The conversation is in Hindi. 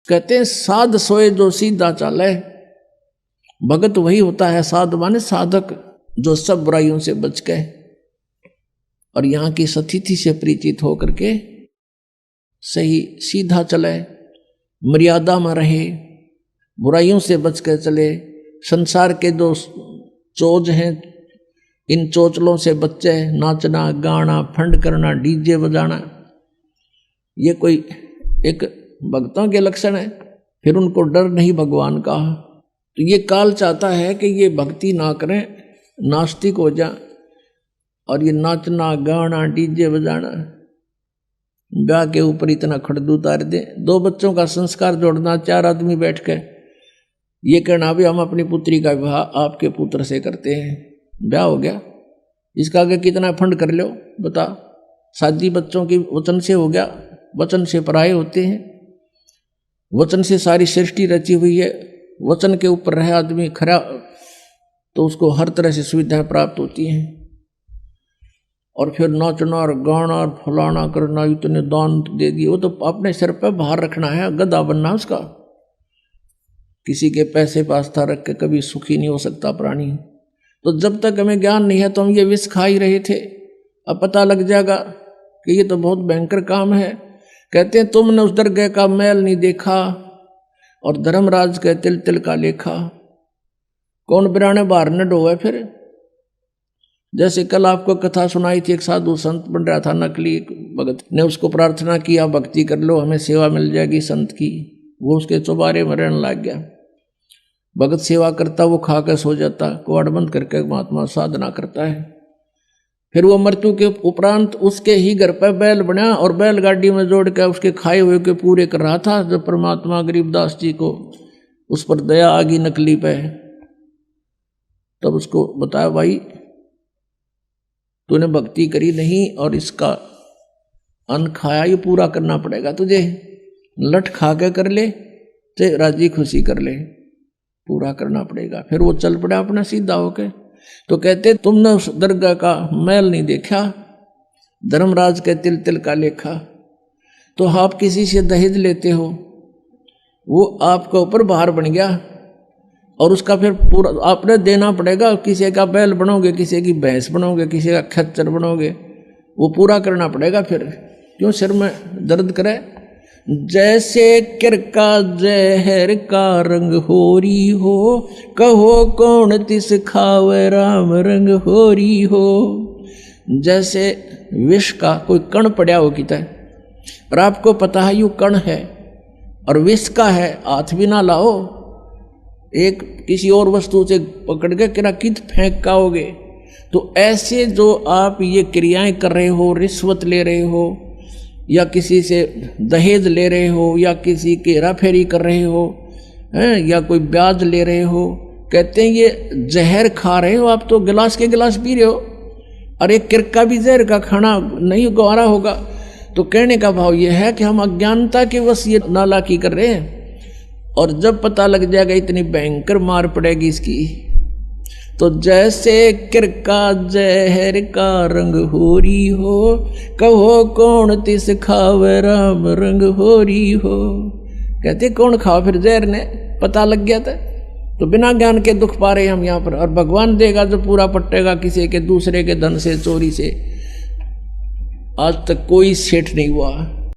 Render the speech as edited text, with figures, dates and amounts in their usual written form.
कहते हैं साध सोए जो सीधा चाले। भगत वही होता है, साध माने साधक, जो सब बुराइयों से बच गए और यहाँ की सतिथि से परिचित होकर के सही सीधा चले, मर्यादा में रहे, बुराइयों से बच कर चले। संसार के जो चोज हैं, इन चोचलों से बच्चे, नाचना गाना फंड करना डीजे बजाना, ये कोई एक भक्तों के लक्षण है। फिर उनको डर नहीं भगवान का, तो ये काल चाहता है कि ये भक्ति ना करें, नास्तिक हो जाए और ये नाचना गाना डीजे बजाना गा के ऊपर इतना खड़दू उतार दे। 2 बच्चों का संस्कार जोड़ना, 4 आदमी बैठ के ये कहना भी हम अपनी पुत्री का विवाह आपके पुत्र से करते हैं, ब्याह हो गया, इसका आगे कितना फंड कर लो बता। शादी बच्चों की वचन से हो गया, वचन से पराये होते हैं, वचन से सारी सृष्टि रची हुई है, वचन के ऊपर रहे आदमी खरा तो उसको हर तरह से सुविधाएं प्राप्त होती हैं। और फिर नाचना और गाना और फलाना करना, इतने दान दे दिए, वो तो अपने सिर पर भार रखना है, गधा बनना उसका। किसी के पैसे पास्ता रख के कभी सुखी नहीं हो सकता प्राणी। तो जब तक हमें ज्ञान नहीं है तो हम ये विष खा ही रहे थे। अब पता लग जाएगा कि ये तो बहुत भयंकर काम है। कहते हैं तुमने उस दरगाह का मैल नहीं देखा और धर्मराज के तिल तिल का लेखा। कौन बिराने बाहर न डोए। फिर जैसे कल आपको कथा सुनाई थी, एक साधु संत बन रहा था, नकली भगत ने उसको प्रार्थना किया भक्ति कर लो हमें सेवा मिल जाएगी संत की। वो उसके चौबारे में रहने लग गया। भगत सेवा करता, वो खा कर सो जाता, कुआड़ बंद करके महात्मा साधना करता है। फिर वो मृत्यु के उपरांत उसके ही घर पर बैल बना और बैलगाड़ी में जोड़ कर उसके खाए हुए के पूरे कर रहा था। जब परमात्मा गरीबदास जी को उस पर दया आ गई नकली पे, तब उसको बताया भाई तूने भक्ति करी नहीं और इसका अन्न खाया, ये पूरा करना पड़ेगा तुझे। लठ खा के कर ले चाहे राजी खुशी कर ले, पूरा करना पड़ेगा। फिर वो चल पड़ा अपना सीधा होके। तो कहते तुमने उस दरगाह का मैल नहीं देखा, धर्मराज के तिल तिल का लेखा। तो आप किसी से दहेज लेते हो, वो आपके ऊपर भार बन गया और उसका फिर पूरा आपने देना पड़ेगा। किसी का बैल बनोगे, किसी की भैंस बनोगे, किसी का खच्चर बनोगे, वो पूरा करना पड़ेगा। फिर क्यों सिर में दर्द करे। जैसे किरका जहर का रंग होरी हो, कहो कौन तिस खावे राम रंग होरी हो। जैसे विष का कोई कण पड़ा हो किता है और आपको पता है यू कण है और विष का है, हाथ भी ना लाओ, एक किसी और वस्तु से पकड़ के किरा कित फेंक काओगे। तो ऐसे जो आप ये क्रियाएं कर रहे हो, रिश्वत ले रहे हो या किसी से दहेज ले रहे हो या किसी की हेराफेरी कर रहे हो हैं या कोई ब्याज ले रहे हो, कहते हैं ये जहर खा रहे हो आप। तो गिलास के गिलास पी रहे हो और एक किरका भी जहर का खाना नहीं गवारा होगा। तो कहने का भाव ये है कि हम अज्ञानता के वश ये नालायकी कर रहे हैं और जब पता लग जाएगा इतनी भयंकर मार पड़ेगी इसकी। तो जैसे किरका जहर का रंग होरी हो, कहो कौन तिस खावे राम रंग होरी हो। कहते कौन खाओ फिर जहर ने, पता लग गया था। तो बिना ज्ञान के दुख पा रहे हम यहाँ पर। और भगवान देगा जो पूरा पट्टेगा किसी के दूसरे के धन से, चोरी से। आज तक कोई सेठ नहीं हुआ।